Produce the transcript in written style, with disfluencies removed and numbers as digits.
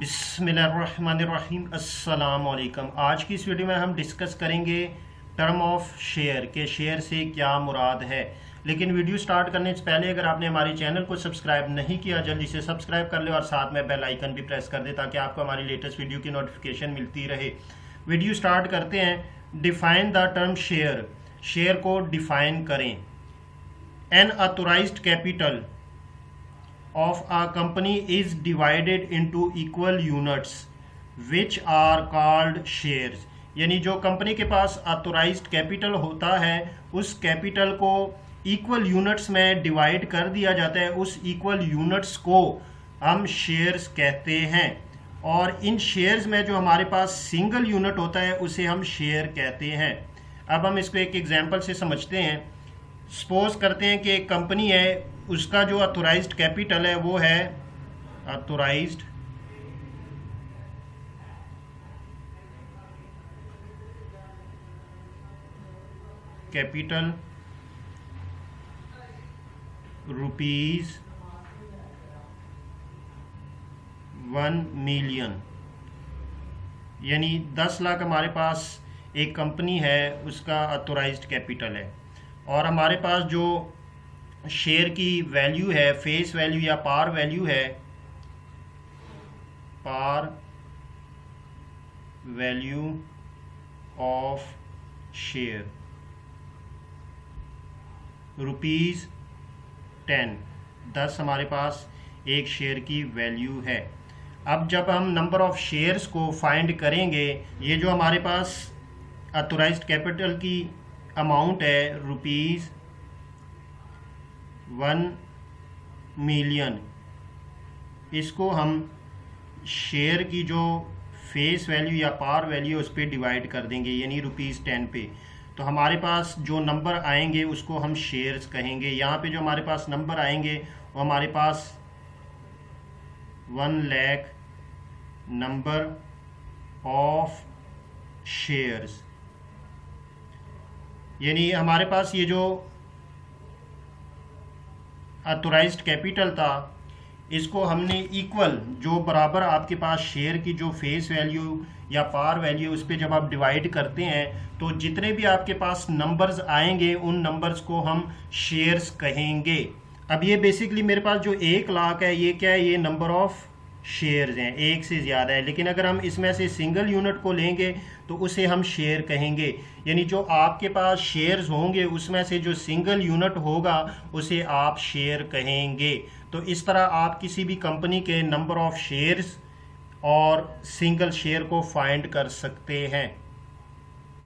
बिस्मिल्लाहिर्रहमानिर्रहीम अस्सलाम वालेकुम। आज की इस वीडियो में हम डिस्कस करेंगे टर्म ऑफ शेयर के शेयर से क्या मुराद है। लेकिन वीडियो स्टार्ट करने से पहले अगर आपने हमारे चैनल को सब्सक्राइब नहीं किया जल्दी से सब्सक्राइब कर ले और साथ में बेल आइकन भी प्रेस कर दे ताकि आपको हमारी लेटेस्ट वीडियो की नोटिफिकेशन मिलती रहे। वीडियो स्टार्ट करते हैं। Define the term share, share को डिफाइन करें। An authorised capital of a company is divided into equal units which are called shares। यानी जो कंपनी के पास ऑथोराइज्ड कैपिटल होता है उस कैपिटल को इक्वल यूनिट्स में डिवाइड कर दिया जाता है, उस इक्वल यूनिट्स को हम शेयर्स कहते हैं। और इन शेयर्स में जो हमारे पास सिंगल यूनिट होता है उसे हम शेयर कहते हैं। अब हम इसको एक एग्जांपल से समझते हैं। सपोज करते हैं कि एक कंपनी है, उसका जो ऑथोराइज्ड कैपिटल है वो है ऑथोराइज्ड कैपिटल रुपीज 1 मिलियन, यानी 10 लाख हमारे पास एक कंपनी है उसका ऑथोराइज्ड कैपिटल है। और हमारे पास जो शेयर की वैल्यू है, फेस वैल्यू या पार वैल्यू है, par value of share rupees 10 हमारे पास एक शेयर की वैल्यू है। अब जब हम नंबर ऑफ शेयर्स को फाइंड करेंगे, ये जो हमारे पास ऑथोराइज्ड कैपिटल की अमाउंट है रुपीज 1 मिलियन, इसको हम शेयर की जो फेस वैल्यू या पार वैल्यू उस पर डिवाइड कर देंगे, यानी रुपीज़ 10 पे। तो हमारे पास जो नंबर आएंगे उसको हम शेयर्स कहेंगे। यहाँ पे जो हमारे पास नंबर आएंगे वो हमारे पास 1 लाख नंबर ऑफ शेयर्स, यानी हमारे पास ये जो ऑथोराइज्ड कैपिटल था इसको हमने इक्वल, जो बराबर आपके पास शेयर की जो फेस वैल्यू या पार वैल्यू उस पर जब आप डिवाइड करते हैं तो जितने भी आपके पास नंबर्स आएंगे उन नंबर्स को हम शेयर्स कहेंगे। अब ये बेसिकली मेरे पास जो 1 लाख है ये क्या है, ये नंबर ऑफ शेयर्स हैं, एक से ज़्यादा है। लेकिन अगर हम इसमें से सिंगल यूनिट को लेंगे तो उसे हम शेयर कहेंगे, यानी जो आपके पास शेयर्स होंगे उसमें से जो सिंगल यूनिट होगा उसे आप शेयर कहेंगे। तो इस तरह आप किसी भी कंपनी के नंबर ऑफ शेयर्स और सिंगल शेयर को फाइंड कर सकते हैं।